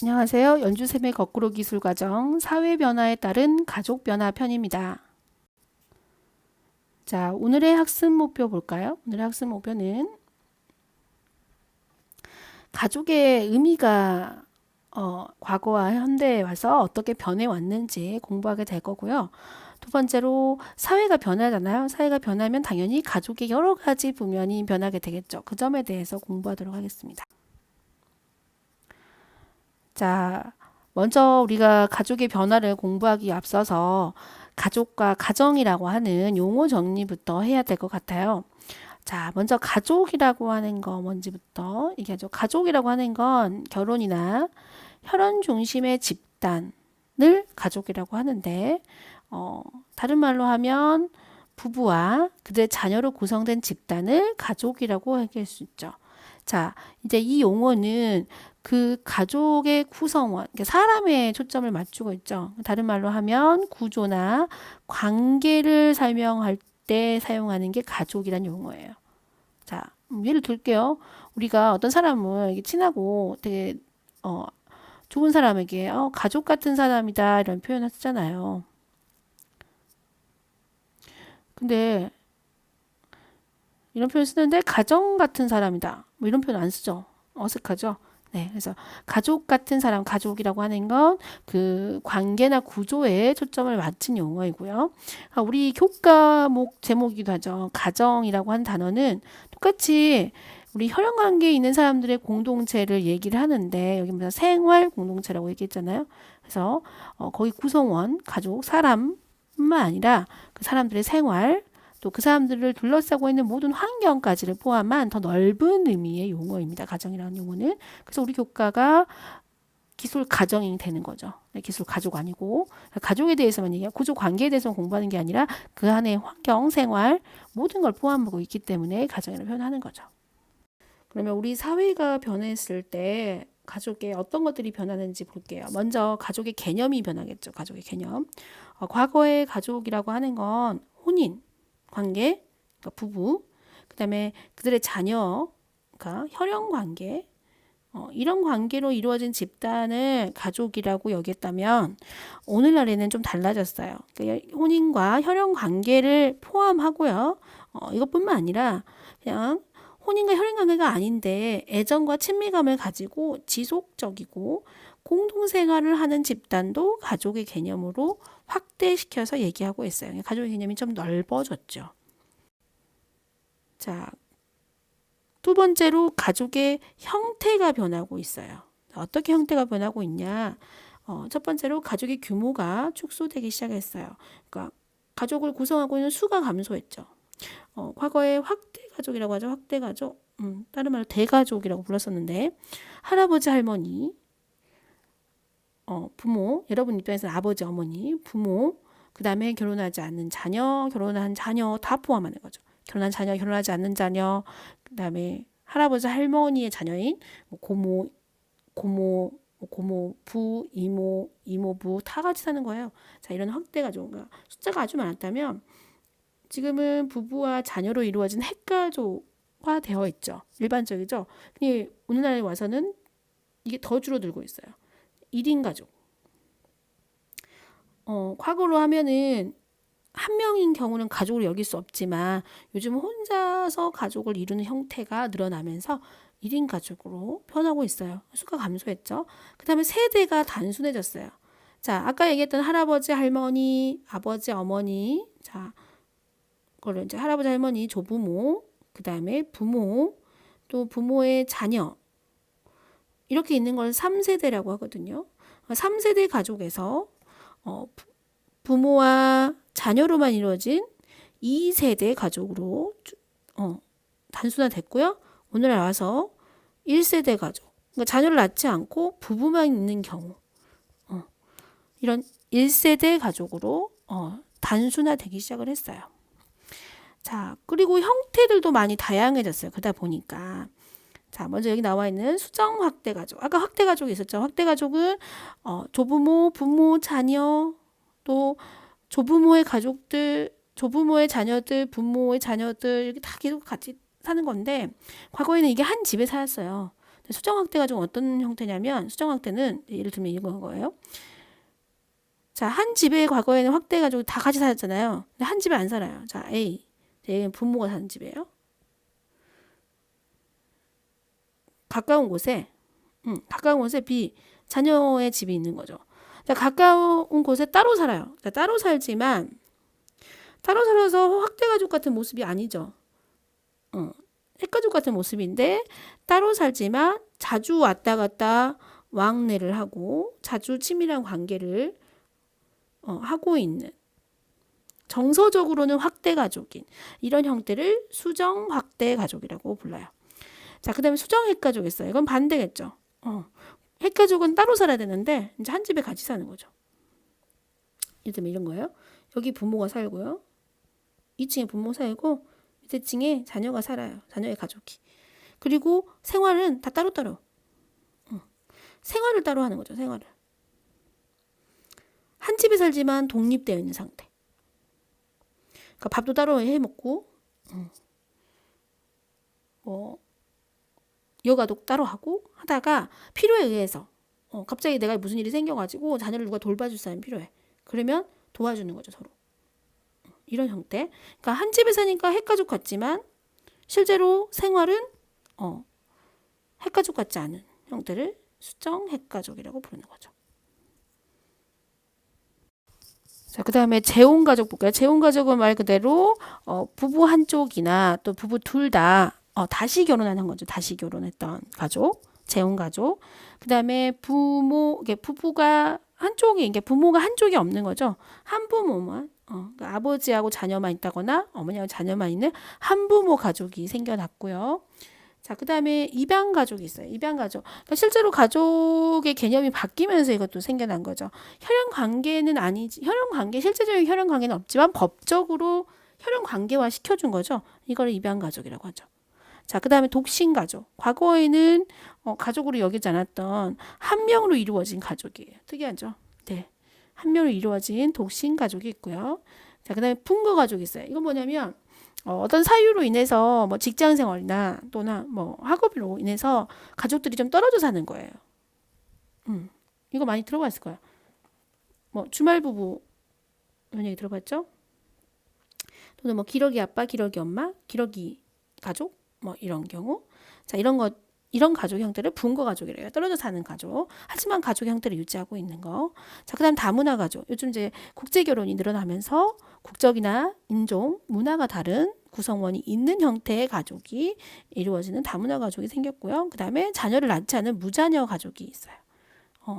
안녕하세요. 연주쌤의 거꾸로 기술 과정 사회 변화에 따른 가족 변화 편입니다. 자, 오늘의 학습 목표 볼까요? 오늘의 학습 목표는 가족의 의미가 과거와 현대에 와서 어떻게 변해 왔는지 공부하게 될 거고요. 두 번째로 사회가 변하잖아요. 사회가 변하면 당연히 가족의 여러 가지 부면이 변하게 되겠죠. 그 점에 대해서 공부하도록 하겠습니다. 자, 먼저 우리가 가족의 변화를 공부하기 앞서서 가족과 가정이라고 하는 용어 정리부터 해야 될 것 같아요. 자, 먼저 가족이라고 하는 거 뭔지부터 얘기하죠. 가족이라고 하는 건 결혼이나 혈연 중심의 집단을 가족이라고 하는데, 다른 말로 하면 부부와 그들의 자녀로 구성된 집단을 가족이라고 얘기할 수 있죠. 자, 이제 이 용어는 그 가족의 구성원, 그러니까 사람에 초점을 맞추고 있죠. 다른 말로 하면 구조나 관계를 설명할 때 사용하는 게 가족이란 용어예요. 자, 예를 들게요. 우리가 어떤 사람을 이렇게 친하고 되게 좋은 사람에게 가족 같은 사람이다 이런 표현을 쓰잖아요. 근데 이런 표현 쓰는데 가정 같은 사람이다. 뭐 이런 표현 안 쓰죠. 어색하죠. 네, 그래서 가족 같은 사람, 가족이라고 하는 건 그 관계나 구조에 초점을 맞춘 용어이고요. 우리 교과목 제목이기도 하죠. 가정이라고 하는 단어는 똑같이 우리 혈연 관계에 있는 사람들의 공동체를 얘기를 하는데 여기 보면 생활 공동체라고 얘기했잖아요. 그래서 거기 구성원, 가족, 사람뿐만 아니라 그 사람들의 생활 또 그 사람들을 둘러싸고 있는 모든 환경까지를 포함한 더 넓은 의미의 용어입니다. 가정이라는 용어는. 그래서 우리 교과가 기술 가정이 되는 거죠. 기술 가족 아니고 가족에 대해서만 얘기해요. 구조 관계에 대해서 공부하는 게 아니라 그 안에 환경, 생활 모든 걸 포함하고 있기 때문에 가정이라고 표현하는 거죠. 그러면 우리 사회가 변했을 때 가족의 어떤 것들이 변하는지 볼게요. 먼저 가족의 개념이 변하겠죠. 가족의 개념. 과거의 가족이라고 하는 건 혼인, 관계, 그러니까 부부, 그 다음에 그들의 자녀가 혈연 관계, 이런 관계로 이루어진 집단을 가족이라고 여겼다면 오늘날에는 좀 달라졌어요. 그러니까 혼인과 혈연 관계를 포함하고요. 이것뿐만 아니라 그냥 혼인과 혈연 관계가 아닌데 애정과 친밀감을 가지고 지속적이고 공동생활을 하는 집단도 가족의 개념으로 확대시켜서 얘기하고 있어요. 가족의 개념이 좀 넓어졌죠. 자, 두 번째로 가족의 형태가 변하고 있어요. 어떻게 형태가 변하고 있냐? 첫 번째로 가족의 규모가 축소되기 시작했어요. 그러니까 가족을 구성하고 있는 수가 감소했죠. 과거에 확대 가족이라고 하죠. 확대 가족. 다른 말로 대가족이라고 불렀었는데 할아버지 할머니, 부모, 여러분 입장에서는 아버지 어머니, 부모, 그 다음에 결혼하지 않는 자녀, 결혼한 자녀 다 포함하는 거죠. 결혼한 자녀, 결혼하지 않는 자녀, 그 다음에 할아버지 할머니의 자녀인 고모, 고모, 고모부, 이모, 이모부 다 같이 사는 거예요. 자, 이런 확대 가족, 그러니까 숫자가 아주 많았다면 지금은 부부와 자녀로 이루어진 핵가족화 되어 있죠. 일반적이죠. 근데 오늘날에 와서는 이게 더 줄어들고 있어요. 1인 가족. 과거로 하면은 한 명인 경우는 가족을 여길 수 없지만 요즘 혼자서 가족을 이루는 형태가 늘어나면서 1인 가족으로 변하고 있어요. 수가 감소했죠. 그 다음에 세대가 단순해졌어요. 자, 아까 얘기했던 할아버지, 할머니, 아버지, 어머니. 자, 그걸 이제 할아버지, 할머니, 조부모, 그 다음에 부모, 또 부모의 자녀. 이렇게 있는 걸 3세대라고 하거든요. 3세대 가족에서 부모와 자녀로만 이루어진 2세대 가족으로 단순화됐고요. 오늘 와서 1세대 가족, 그러니까 자녀를 낳지 않고 부부만 있는 경우 이런 1세대 가족으로 단순화되기 시작을 했어요. 자, 그리고 형태들도 많이 다양해졌어요. 그러다 보니까 자, 먼저 여기 나와 있는 수정 확대 가족. 아까 확대 가족이 있었죠. 확대 가족은 조부모, 부모, 자녀, 또 조부모의 가족들, 조부모의 자녀들, 부모의 자녀들 이렇게 다 계속 같이 사는 건데 과거에는 이게 한 집에 살았어요. 수정 확대 가족은 어떤 형태냐면 수정 확대는 예를 들면 이런 거예요. 자, 한 집에 과거에는 확대 가족이 다 같이 살았잖아요. 근데 한 집에 안 살아요. 자, A는 부모가 사는 집이에요. 가까운 곳에 B, 자녀의 집이 있는 거죠. 자, 가까운 곳에 따로 살아요. 자, 따로 살지만 따로 살아서 확대가족 같은 모습이 아니죠. 핵가족 같은 모습인데 따로 살지만 자주 왔다 갔다 왕래를 하고 자주 친밀한 관계를 하고 있는 정서적으로는 확대가족인 이런 형태를 수정 확대가족이라고 불러요. 자, 그 다음에 수정 핵가족 있어요. 이건 반대겠죠. 핵가족은 따로 살아야 되는데 이제 한 집에 같이 사는 거죠. 예를 들면 이런 거예요. 여기 부모가 살고요. 2층에 부모 살고 밑에 층에 자녀가 살아요. 자녀의 가족이. 그리고 생활은 다 따로따로. 생활을 따로 하는 거죠. 생활을. 한 집에 살지만 독립되어 있는 상태. 그러니까 밥도 따로 해 먹고 여가도 따로 하고 하다가 필요에 의해서 갑자기 내가 무슨 일이 생겨가지고 자녀를 누가 돌봐줄 사람이 필요해. 그러면 도와주는 거죠. 서로. 이런 형태. 그러니까 한 집에 사니까 핵가족 같지만 실제로 생활은 핵가족 같지 않은 형태를 수정 핵가족이라고 부르는 거죠. 자, 그 다음에 재혼가족 볼까요? 재혼가족은 말 그대로 부부 한쪽이나 또 부부 둘 다 다시 결혼하는 거죠. 다시 결혼했던 가족, 재혼가족. 그 다음에 부부가 한쪽이, 이게 부모가 한쪽이 없는 거죠. 한부모만, 그러니까 아버지하고 자녀만 있다거나 어머니하고 자녀만 있는 한부모 가족이 생겨났고요. 자, 그 다음에 입양 가족이 있어요. 입양 가족. 그러니까 실제로 가족의 개념이 바뀌면서 이것도 생겨난 거죠. 혈연 관계는 아니지. 실제적인 혈연 관계는 없지만 법적으로 혈연 관계화 시켜준 거죠. 이걸 입양 가족이라고 하죠. 자, 그 다음에 독신 가족. 과거에는 가족으로 여기지 않았던 한 명으로 이루어진 가족이에요. 특이하죠? 네. 한 명으로 이루어진 독신 가족이 있고요. 자, 그 다음에 분거 가족이 있어요. 이건 뭐냐면 어떤 사유로 인해서 뭐 직장 생활이나 또나 뭐 학업으로 인해서 가족들이 좀 떨어져 사는 거예요. 이거 많이 들어봤을 거예요. 뭐 주말 부부 이런 얘기 들어봤죠? 또는 뭐 기러기 아빠, 기러기 엄마, 기러기 가족 뭐 이런 경우. 자, 이런 가족 형태를 분거 가족이래요. 떨어져 사는 가족. 하지만 가족 형태를 유지하고 있는 거. 자, 그다음 다문화 가족. 요즘 이제 국제 결혼이 늘어나면서 국적이나 인종, 문화가 다른 구성원이 있는 형태의 가족이 이루어지는 다문화 가족이 생겼고요. 그다음에 자녀를 낳지 않은 무자녀 가족이 있어요.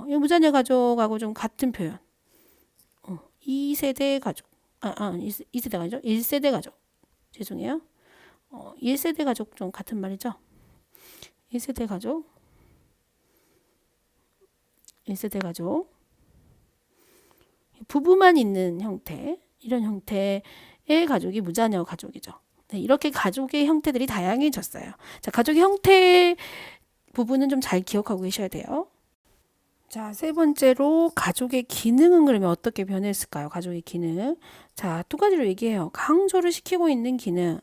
이 무자녀 가족하고 좀 같은 표현. 2세대 가족. 2세대가 아니죠. 1세대 가족. 죄송해요. 1세대 가족 좀 같은 말이죠. 1세대 가족. 1세대 가족. 부부만 있는 형태. 이런 형태의 가족이 무자녀 가족이죠. 네, 이렇게 가족의 형태들이 다양해졌어요. 자, 가족의 형태 부분은 좀 잘 기억하고 계셔야 돼요. 자, 세 번째로 가족의 기능은 그러면 어떻게 변했을까요? 가족의 기능. 자, 두 가지로 얘기해요. 강조를 시키고 있는 기능,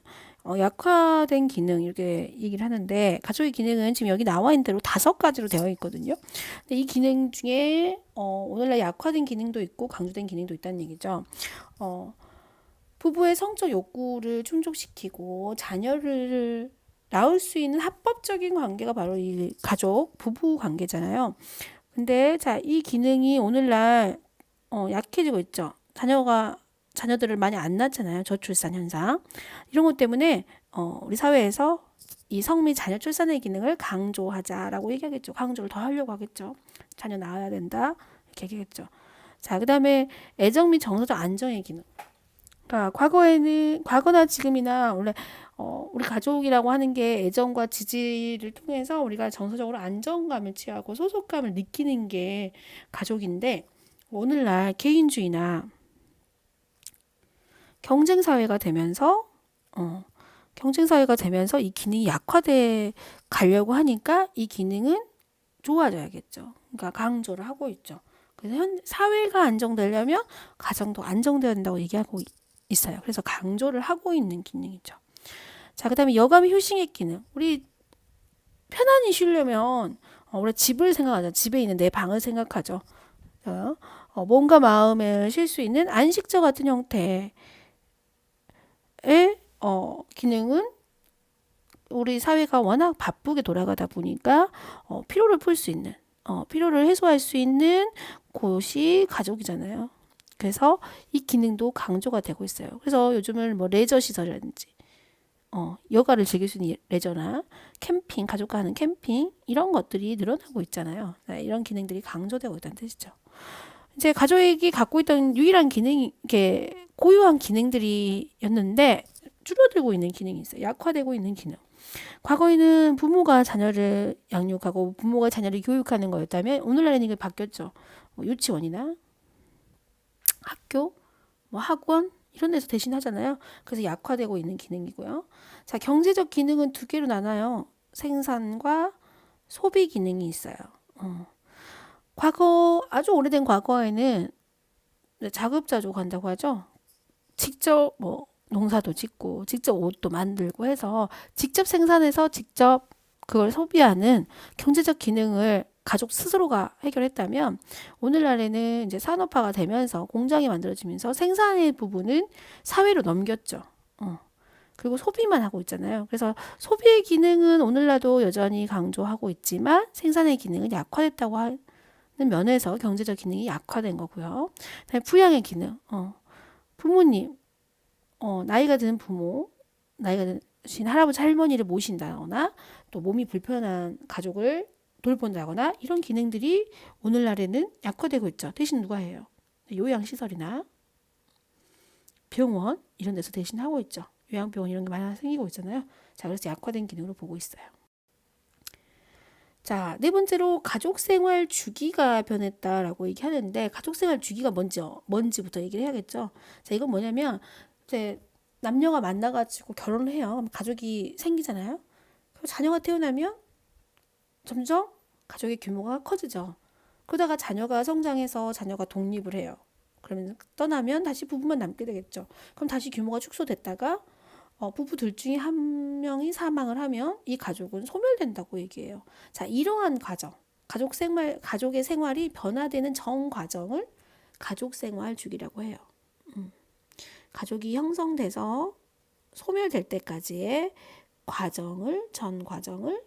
약화된 기능 이렇게 얘기를 하는데 가족의 기능은 지금 여기 나와 있는 대로 5가지로 되어 있거든요. 근데 이 기능 중에 오늘날 약화된 기능도 있고 강조된 기능도 있다는 얘기죠. 부부의 성적 욕구를 충족시키고 자녀를 낳을 수 있는 합법적인 관계가 바로 이 가족, 부부 관계잖아요. 근데 자, 이 기능이 오늘날 약해지고 있죠. 자녀들을 많이 안 낳잖아요. 저출산 현상. 이런 것 때문에 우리 사회에서 이 성미 자녀 출산의 기능을 강조하자라고 얘기하겠죠. 강조를 더 하려고 하겠죠. 자녀 낳아야 된다. 이렇게 얘기하겠죠. 자, 그 다음에 애정 및 정서적 안정의 기능. 그러니까 과거나 지금이나 원래 우리 가족이라고 하는 게 애정과 지지를 통해서 우리가 정서적으로 안정감을 취하고 소속감을 느끼는 게 가족인데 오늘날 개인주의나 경쟁사회가 되면서 이 기능이 약화돼 가려고 하니까 이 기능은 좋아져야겠죠. 그러니까 강조를 하고 있죠. 그래서 사회가 안정되려면 가정도 안정되어야 된다고 얘기하고 있어요. 그래서 강조를 하고 있는 기능이죠. 자, 그 다음에 여감 휴식의 기능. 우리 편안히 쉬려면 우리 집을 생각하자. 집에 있는 내 방을 생각하죠. 몸과 마음을 쉴 수 있는 안식처 같은 형태의 기능은 우리 사회가 워낙 바쁘게 돌아가다 보니까 피로를 풀 수 있는 피로를 해소할 수 있는 곳이 가족이잖아요. 그래서 이 기능도 강조가 되고 있어요. 그래서 요즘은 뭐 레저 시설이라든지 여가를 즐길 수 있는 레저나 캠핑, 가족과 하는 캠핑 이런 것들이 늘어나고 있잖아요. 네, 이런 기능들이 강조되고 있다는 뜻이죠. 이제 가족이 갖고 있던 유일한 기능이 이게 고유한 기능들이었는데 줄어들고 있는 기능이 있어요. 약화되고 있는 기능. 과거에는 부모가 자녀를 양육하고 부모가 자녀를 교육하는 거였다면 오늘날에는 이게 바뀌었죠. 뭐 유치원이나 학교, 뭐 학원 이런 데서 대신 하잖아요. 그래서 약화되고 있는 기능이고요. 자, 경제적 기능은 두 개로 나눠요. 생산과 소비 기능이 있어요. 과거 아주 오래된 과거에는 자급자족 한다고 하죠. 직접 뭐 농사도 짓고 직접 옷도 만들고 해서 직접 생산해서 직접 그걸 소비하는 경제적 기능을 가족 스스로가 해결했다면 오늘날에는 이제 산업화가 되면서 공장이 만들어지면서 생산의 부분은 사회로 넘겼죠. 그리고 소비만 하고 있잖아요. 그래서 소비의 기능은 오늘날도 여전히 강조하고 있지만 생산의 기능은 약화됐다고 하는 면에서 경제적 기능이 약화된 거고요. 그다음에 부양의 기능. 부모님, 나이가 든 부모, 나이가 드신 할아버지 할머니를 모신다거나 또 몸이 불편한 가족을 돌본다거나 이런 기능들이 오늘날에는 약화되고 있죠. 대신 누가 해요? 요양시설이나 병원 이런 데서 대신 하고 있죠. 요양병원 이런 게 많이 생기고 있잖아요. 자, 그래서 약화된 기능으로 보고 있어요. 자, 네 번째로 가족생활 주기가 변했다라고 얘기하는데 가족생활 주기가 뭔지부터 얘기를 해야겠죠. 자, 이건 뭐냐면 이제 남녀가 만나가지고 결혼을 해요. 그럼 가족이 생기잖아요. 그리고 자녀가 태어나면 점점 가족의 규모가 커지죠. 그러다가 자녀가 성장해서 자녀가 독립을 해요. 그러면 떠나면 다시 부부만 남게 되겠죠. 그럼 다시 규모가 축소됐다가 부부 둘 중에 한 명이 사망을 하면 이 가족은 소멸된다고 얘기해요. 자, 이러한 과정, 가족의 생활이 변화되는 전 과정을 가족 생활 주기라고 해요. 가족이 형성돼서 소멸될 때까지의 전 과정을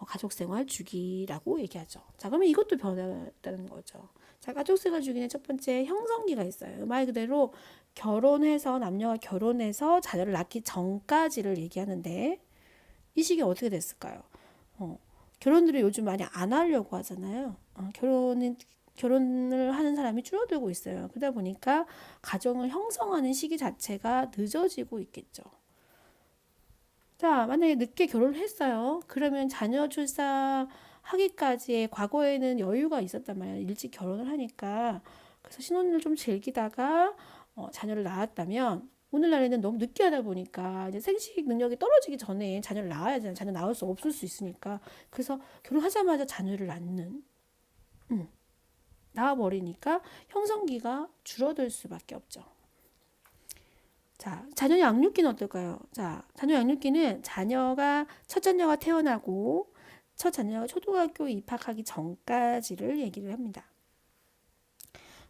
가족 생활 주기라고 얘기하죠. 자, 그러면 이것도 변화했다는 거죠. 자, 가족 생활 주기는 첫 번째 형성기가 있어요. 말 그대로 남녀가 결혼해서 자녀를 낳기 전까지를 얘기하는데 이 시기 어떻게 됐을까요? 결혼들을 요즘 많이 안 하려고 하잖아요. 결혼을 하는 사람이 줄어들고 있어요. 그러다 보니까 가정을 형성하는 시기 자체가 늦어지고 있겠죠. 자, 만약에 늦게 결혼을 했어요. 그러면 자녀 출산하기까지의 과거에는 여유가 있었단 말이에요. 일찍 결혼을 하니까. 그래서 신혼을 좀 즐기다가 자녀를 낳았다면 오늘날에는 너무 늦게 하다 보니까 이제 생식 능력이 떨어지기 전에 자녀를 낳아야 되잖아요. 자녀 낳을 수 없을 수 있으니까. 그래서 결혼하자마자 자녀를 낳아버리니까 형성기가 줄어들 수밖에 없죠. 자, 자녀 양육기는 어떨까요? 자, 자녀 양육기는 첫 자녀가 태어나고 첫 자녀가 초등학교 입학하기 전까지를 얘기를 합니다.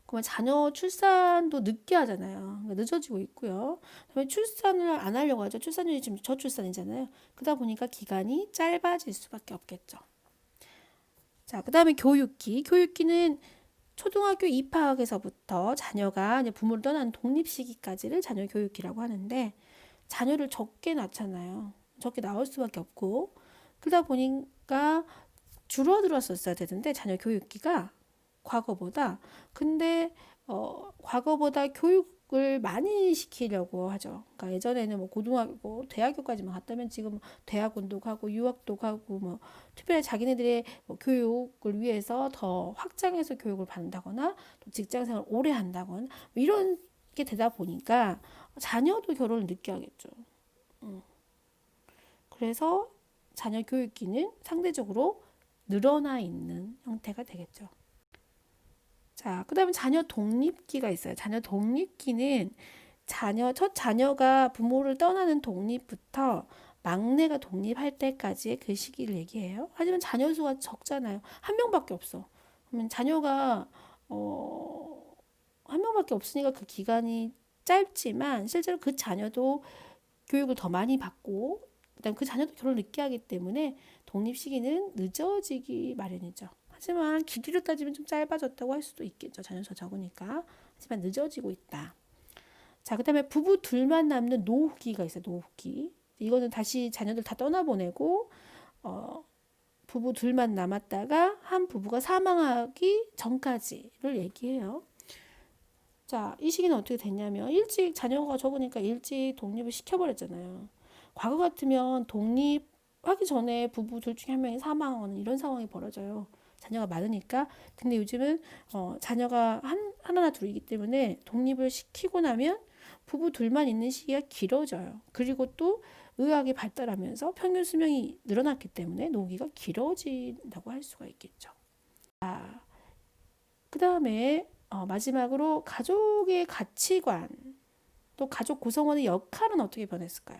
그러면 자녀 출산도 늦게 하잖아요. 그러니까 늦어지고 있고요. 그다음에 출산을 안 하려고 하죠. 출산율이 지금 저출산이잖아요. 그러다 보니까 기간이 짧아질 수밖에 없겠죠. 자, 그다음에 교육기. 교육기는 초등학교 입학에서부터 자녀가 이제 부모를 떠나는 독립 시기까지를 자녀 교육기라고 하는데 자녀를 적게 낳잖아요. 적게 낳을 수밖에 없고 그러다 보니까 줄어들었었어야 되는데 자녀 교육기가 과거보다 근데 과거보다 교육을 많이 시키려고 하죠. 그러니까 예전에는 뭐 고등학교, 대학교까지만 갔다면 지금 대학원도 가고 유학도 가고 뭐 특별히 자기네들의 뭐 교육을 위해서 더 확장해서 교육을 받는다거나 또 직장생활 오래 한다거나 뭐 이런 게 되다 보니까 자녀도 결혼을 늦게 하겠죠. 그래서 자녀 교육기는 상대적으로 늘어나 있는 형태가 되겠죠. 자, 그다음에 자녀 독립기가 있어요. 자녀 독립기는 첫 자녀가 부모를 떠나는 독립부터 막내가 독립할 때까지의 그 시기를 얘기해요. 하지만 자녀 수가 적잖아요. 한 명밖에 없어. 그러면 자녀가 한 명밖에 없으니까 그 기간이 짧지만 실제로 그 자녀도 교육을 더 많이 받고 그다음 그 자녀도 결혼을 늦게 하기 때문에 독립 시기는 늦어지기 마련이죠. 하지만 길이로 따지면 좀 짧아졌다고 할 수도 있겠죠. 자녀 수가 적으니까. 하지만 늦어지고 있다. 자, 그다음에 부부 둘만 남는 노후기가 있어요. 노후기. 이거는 다시 자녀들 다 떠나보내고 부부 둘만 남았다가 한 부부가 사망하기 전까지를 얘기해요. 자, 이 시기는 어떻게 됐냐면 일찍 자녀가 적으니까 일찍 독립을 시켜버렸잖아요. 과거 같으면 독립하기 전에 부부 둘 중에 한 명이 사망하는 이런 상황이 벌어져요. 자녀가 많으니까. 근데 요즘은 자녀가 하나나 둘이기 때문에 독립을 시키고 나면 부부 둘만 있는 시기가 길어져요. 그리고 또 의학이 발달하면서 평균 수명이 늘어났기 때문에 노후기가 길어진다고 할 수가 있겠죠. 자, 그 다음에 마지막으로 가족의 가치관, 또 가족 구성원의 역할은 어떻게 변했을까요?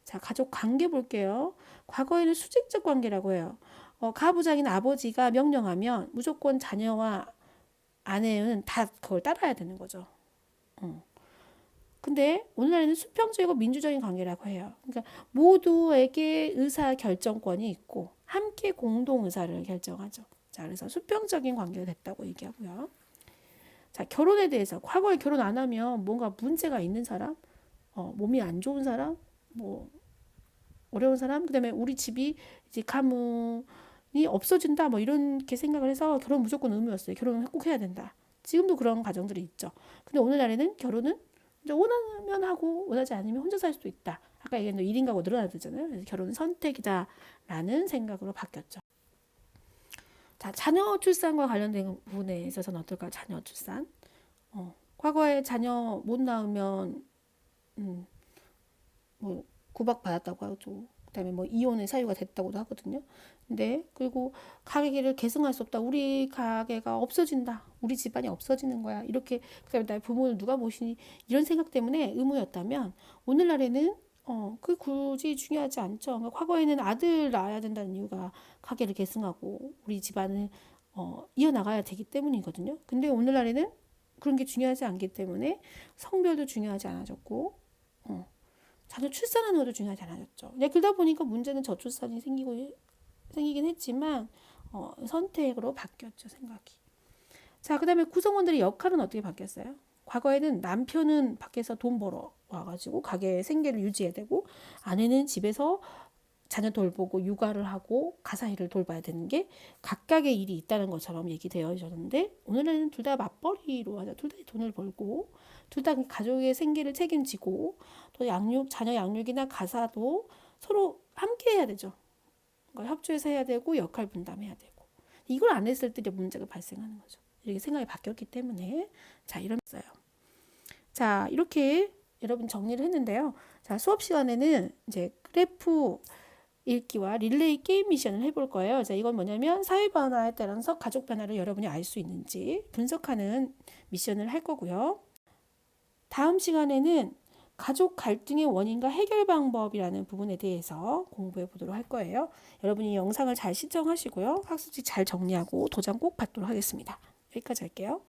자, 가족 관계 볼게요. 과거에는 수직적 관계라고 해요. 가부장인 아버지가 명령하면 무조건 자녀와 아내는 다 그걸 따라야 되는 거죠. 근데 오늘날에는 수평적이고 민주적인 관계라고 해요. 그러니까 모두에게 의사 결정권이 있고 함께 공동 의사를 결정하죠. 자, 그래서 수평적인 관계가 됐다고 얘기하고요. 자, 결혼에 대해서 과거에 결혼 안 하면 뭔가 문제가 있는 사람, 몸이 안 좋은 사람, 뭐 어려운 사람, 그다음에 우리 집이 이제 가문이 없어진다, 뭐 이렇게 생각을 해서 결혼 무조건 의무였어요. 결혼을 꼭 해야 된다. 지금도 그런 가정들이 있죠. 근데 오늘날에는 결혼은 이제 원하면 하고 원하지 않으면 혼자 살 수도 있다. 아까 얘기한 1인 가구 늘어나잖아요. 그래서 결혼은 선택이다라는 생각으로 바뀌었죠. 자, 자녀 출산과 관련된 부분에 있어서는 어떨까요? 자녀 출산. 과거에 자녀 못 낳으면 뭐 구박받았다고 하죠. 그다음에 뭐 이혼의 사유가 됐다고도 하거든요. 근데 그리고 가계를 계승할 수 없다. 우리 가게가 없어진다. 우리 집안이 없어지는 거야. 이렇게 그다음에 나의 부모를 누가 모시니 이런 생각 때문에 의무였다면 오늘날에는 그 굳이 중요하지 않죠. 그러니까 과거에는 아들 낳아야 된다는 이유가 가게를 계승하고 우리 집안을 이어나가야 되기 때문이거든요. 근데 오늘날에는 그런 게 중요하지 않기 때문에 성별도 중요하지 않아졌고 자녀 출산하는 것도 중요하지 않아졌죠. 그러다 보니까 문제는 저출산이 생기긴 했지만 선택으로 바뀌었죠, 생각이. 자, 그다음에 구성원들의 역할은 어떻게 바뀌었어요? 과거에는 남편은 밖에서 돈 벌어 와가지고 가게의 생계를 유지해야 되고 아내는 집에서 자녀 돌보고 육아를 하고 가사 일을 돌봐야 되는 게 각각의 일이 있다는 것처럼 얘기되어 있었는데 오늘은 둘 다 맞벌이로 하자. 둘 다 돈을 벌고 둘 다 가족의 생계를 책임지고 또 자녀 양육이나 가사도 서로 함께 해야 되죠. 그러니까 협조해서 해야 되고 역할 분담해야 되고 이걸 안 했을 때 문제가 발생하는 거죠. 이렇게 생각이 바뀌었기 때문에 자 이러면서요. 자 이렇게 여러분 정리를 했는데요. 자 수업 시간에는 이제 그래프 읽기와 릴레이 게임 미션을 해볼 거예요. 자, 이건 뭐냐면 사회 변화에 따라서 가족 변화를 여러분이 알 수 있는지 분석하는 미션을 할 거고요. 다음 시간에는 가족 갈등의 원인과 해결 방법이라는 부분에 대해서 공부해 보도록 할 거예요. 여러분이 영상을 잘 시청하시고요. 학습지 잘 정리하고 도장 꼭 받도록 하겠습니다. 여기까지 할게요.